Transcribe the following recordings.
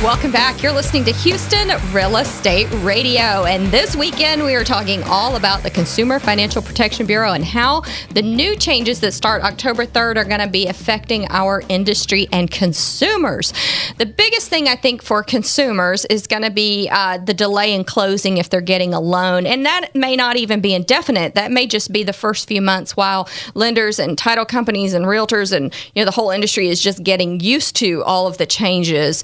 Welcome back. You're listening to Houston Real Estate Radio. And this weekend, we are talking all about the Consumer Financial Protection Bureau and how the new changes that start October 3rd are going to be affecting our industry and consumers. The biggest thing, I think, for consumers is going to be the delay in closing if they're getting a loan. And that may not even be indefinite. That may just be the first few months while lenders and title companies and realtors and the whole industry is just getting used to all of the changes.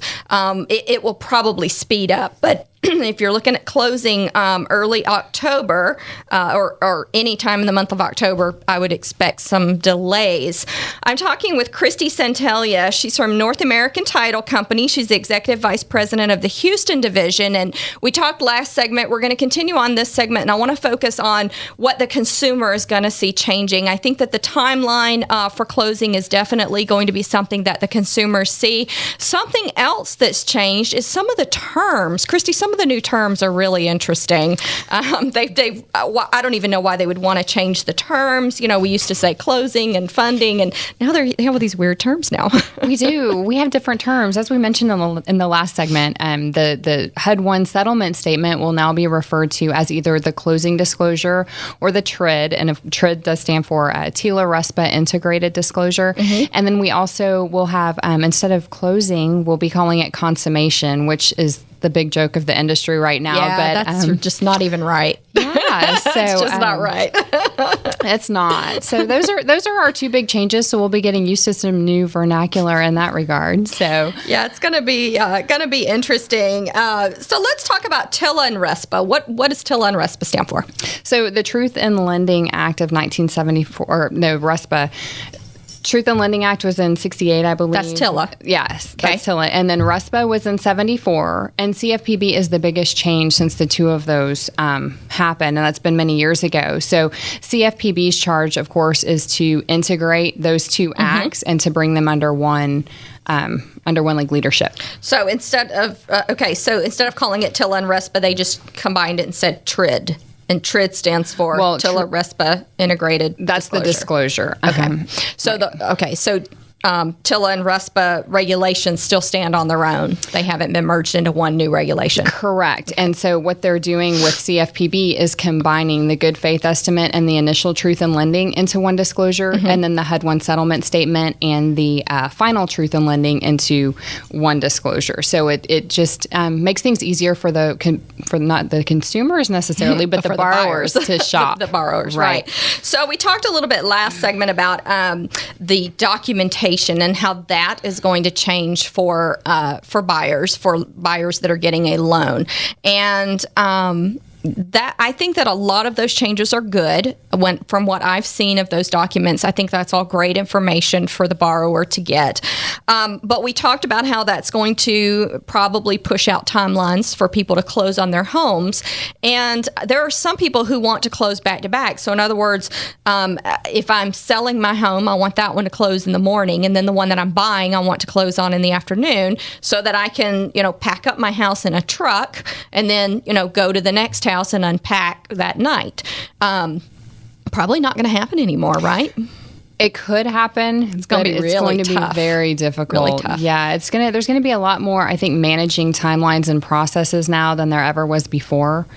It will probably speed up, but if you're looking at closing early October or any time in the month of October, I would expect some delays. I'm talking with Kristi Santelia. She's from North American Title Company. She's the Executive Vice President of the Houston Division. And we talked last segment. We're going to continue on this segment, and I want to focus on what the consumer is going to see changing. I think that the timeline for closing is definitely going to be something that the consumers see. Something else that's changed is some of the terms. Kristi, some of the new terms are really interesting. I don't even know why they would want to change the terms. We used to say closing and funding, and now they have all these weird terms now. We do. We have different terms. As we mentioned in the last segment, the HUD-1 settlement statement will now be referred to as either the closing disclosure or the TRID, and if TRID does stand for TILA RESPA Integrated Disclosure. Mm-hmm. And then we also will have, instead of closing, we'll be calling it consummation, which is the big joke of the industry right now. Yeah, but that's just not even right. Yeah, so it's just not right. It's not. So those are our two big changes. So we'll be getting used to some new vernacular in that regard. So yeah, it's going to be interesting. So let's talk about TILA and RESPA. What does TILA and RESPA stand for? So the Truth in Lending Act of 1974, or no, RESPA. Truth in Lending Act was in 68, I believe. That's TILA. Yes, okay. That's TILA. And then RESPA was in 74. And CFPB is the biggest change since the two of those happened. And that's been many years ago. So CFPB's charge, of course, is to integrate those two acts and to bring them under one like leadership. So instead of calling it TILA and RESPA, they just combined it and said TRID. And TRID stands for TILA RESPA Integrated That's Disclosure. The disclosure. Okay. So TILA and RESPA regulations still stand on their own. They haven't been merged into one new regulation. Correct. And so what they're doing with CFPB is combining the good faith estimate and the initial truth in lending into one disclosure, and then the HUD-1 settlement statement and the final truth in lending into one disclosure. So it just makes things easier for not the consumers necessarily, but the borrowers to shop. The borrowers, right. So we talked a little bit last segment about the documentation and how that is going to change for buyers that are getting a loan. And that I think that a lot of those changes are good. From what I've seen of those documents, I think that's all great information for the borrower to get. But we talked about how that's going to probably push out timelines for people to close on their homes. And there are some people who want to close back to back. So in other words, if I'm selling my home, I want that one to close in the morning. And then the one that I'm buying, I want to close on in the afternoon so that I can, pack up my house in a truck and then, go to the next house and unpack that night. Probably not going to happen anymore, right? It could happen. It's going to be really tough. It's going to be very difficult. Really tough. Yeah, there's going to be a lot more, I think, managing timelines and processes now than there ever was before.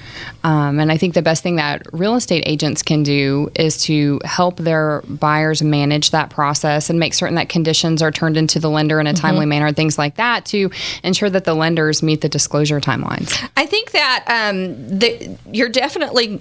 And I think the best thing that real estate agents can do is to help their buyers manage that process and make certain that conditions are turned into the lender in a timely manner and things like that to ensure that the lenders meet the disclosure timelines. I think that you're definitely...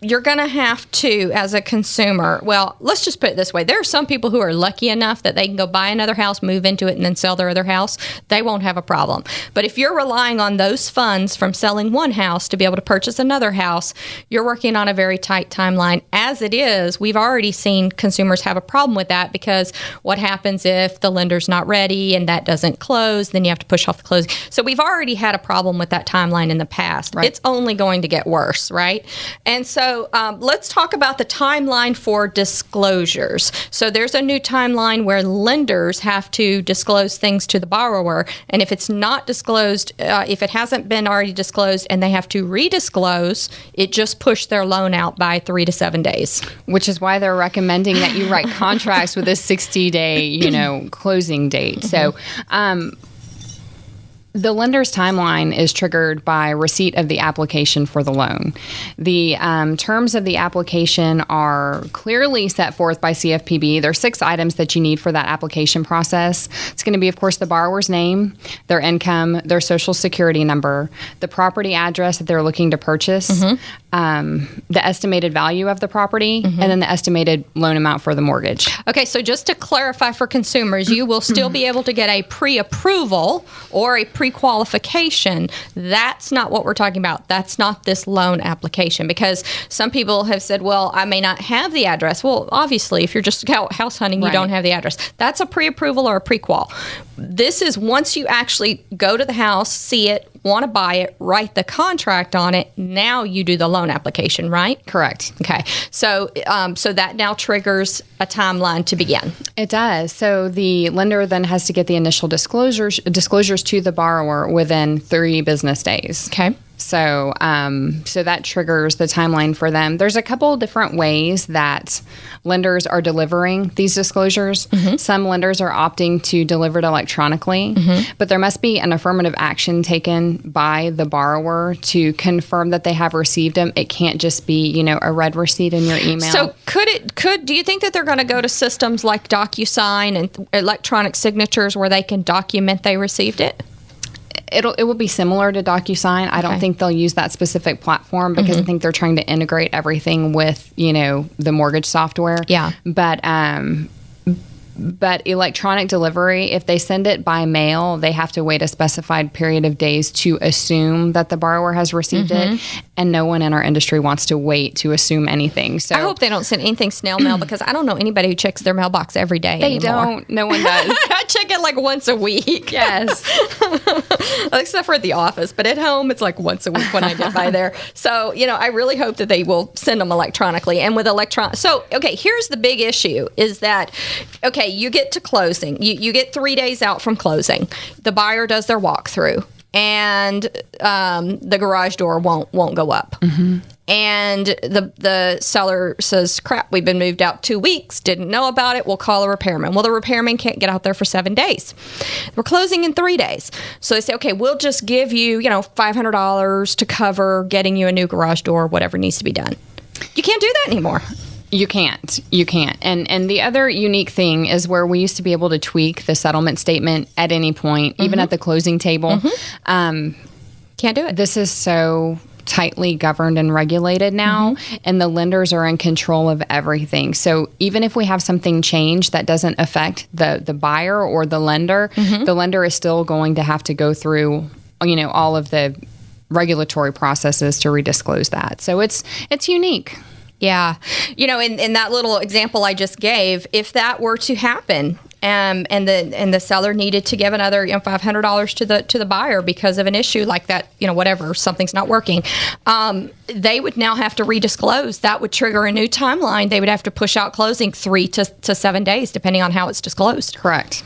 You're going to have to, as a consumer, well, let's just put it this way. There are some people who are lucky enough that they can go buy another house, move into it, and then sell their other house. They won't have a problem. But if you're relying on those funds from selling one house to be able to purchase another house, you're working on a very tight timeline. As it is, we've already seen consumers have a problem with that because what happens if the lender's not ready and that doesn't close, then you have to push off the closing. So we've already had a problem with that timeline in the past. Right. It's only going to get worse, right? And so let's talk about the timeline for disclosures. So there's a new timeline where lenders have to disclose things to the borrower. And if it's not disclosed, if it hasn't been already disclosed and they have to redisclose, it just pushed their loan out by 3 to 7 days. Which is why they're recommending that you write contracts with a 60-day, closing date. So The lender's timeline is triggered by receipt of the application for the loan. The terms of the application are clearly set forth by CFPB. There are 6 items that you need for that application process. It's going to be, of course, the borrower's name, their income, their social security number, the property address that they're looking to purchase, the estimated value of the property, and then the estimated loan amount for the mortgage. Okay, so just to clarify for consumers, you will still be able to get a pre-approval or a pre-qualification. That's not what we're talking about. That's not this loan application, because some people have said, well, I may not have the address. Well, obviously, if you're just out house hunting, you don't have the address. That's a pre-approval or a pre-qual. This is once you actually go to the house, see it, want to buy it, write the contract on it, now you do the loan application, right? Correct. Okay. So so that now triggers a timeline to begin. It does. So the lender then has to get the initial disclosures to the borrower within 3 business days. Okay. So so that triggers the timeline for them. There's a couple different ways that lenders are delivering these disclosures. Some lenders are opting to deliver it electronically, but there must be an affirmative action taken by the borrower to confirm that they have received them. It can't just be, a red receipt in your email. So do you think that they're going to go to systems like DocuSign and electronic signatures where they can document they received it? It will be similar to DocuSign. I don't think they'll use that specific platform because I think they're trying to integrate everything with, the mortgage software. Yeah. But electronic delivery, if they send it by mail, they have to wait a specified period of days to assume that the borrower has received it. And no one in our industry wants to wait to assume anything. So I hope they don't send anything snail mail, because I don't know anybody who checks their mailbox every day they anymore. don't. No one does. I check it like once a week. Yes. Except for at the office. But at home, it's like once a week when I get by there. So, I really hope that they will send them electronically. And with So, okay, here's the big issue is that, okay, you get to closing. You get 3 days out from closing. The buyer does their walkthrough, and the garage door won't go up. And the seller says, crap, we've been moved out 2 weeks, didn't know about it, we'll call a repairman. Well, the repairman can't get out there for 7 days. We're closing in 3 days. So they say, okay, we'll just give you, $500 to cover getting you a new garage door, whatever needs to be done. You can't do that anymore. You can't. And the other unique thing is where we used to be able to tweak the settlement statement at any point, even at the closing table. Can't do it. This is so tightly governed and regulated now, and the lenders are in control of everything. So even if we have something change that doesn't affect the buyer or the lender is still going to have to go through, all of the regulatory processes to redisclose that. So it's unique. Yeah. In that little example I just gave, if that were to happen, and the seller needed to give another $500 to the buyer because of an issue like that, whatever, something's not working, they would now have to redisclose. That would trigger a new timeline. They would have to push out closing 3 to 7 days, depending on how it's disclosed. Correct.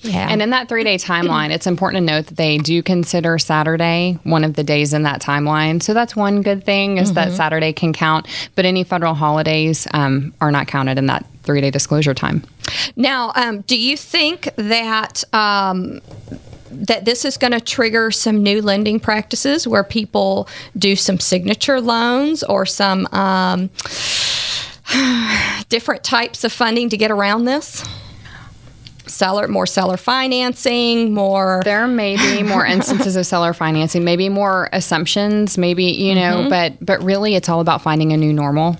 Yeah. And in that 3-day timeline, it's important to note that they do consider Saturday one of the days in that timeline. So that's one good thing is that Saturday can count, but any federal holidays are not counted in that 3-day disclosure time. Now, do you think that that this is going to trigger some new lending practices where people do some signature loans or some different types of funding to get around this? More seller financing, more. There may be more instances of seller financing, maybe more assumptions, maybe, but really it's all about finding a new normal.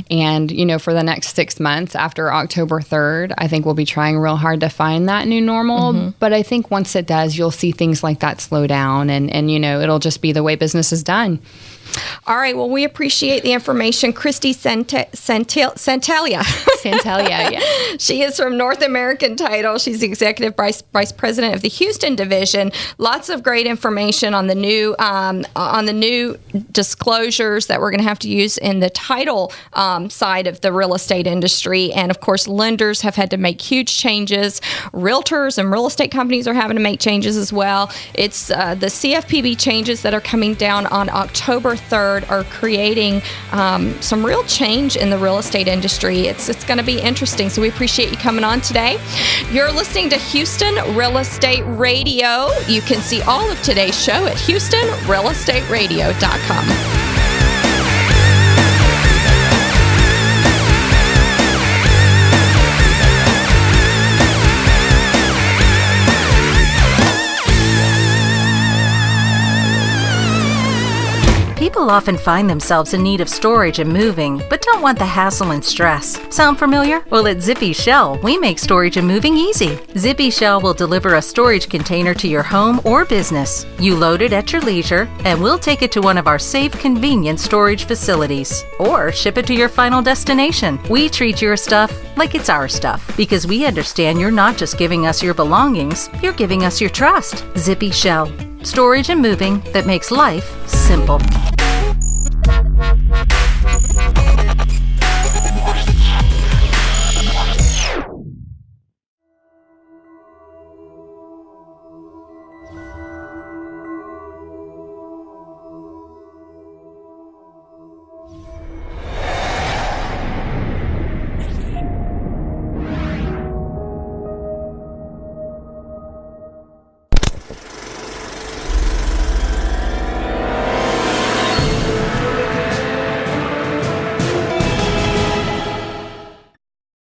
And, for the next 6 months after October 3rd, I think we'll be trying real hard to find that new normal. But I think once it does, you'll see things like that slow down and it'll just be the way business is done. All right. Well, we appreciate the information. Kristi Santelia. Santellia, yeah. She is from North American Title. She's the Executive Vice President of the Houston Division. Lots of great information on the new disclosures that we're going to have to use in the title side of the real estate industry. And of course, lenders have had to make huge changes. Realtors and real estate companies are having to make changes as well. It's the CFPB changes that are coming down on October 3rd are creating some real change in the real estate industry. It's going to be interesting. So we appreciate you coming on today. You're listening to Houston Real Estate Radio. You can see all of today's show at HoustonRealEstateRadio.com. People often find themselves in need of storage and moving, but don't want the hassle and stress. Sound familiar? Well, at Zippy Shell, we make storage and moving easy. Zippy Shell will deliver a storage container to your home or business. You load it at your leisure, and we'll take it to one of our safe, convenient storage facilities, or ship it to your final destination. We treat your stuff like it's our stuff, because we understand you're not just giving us your belongings, you're giving us your trust. Zippy Shell. Storage and moving that makes life simple.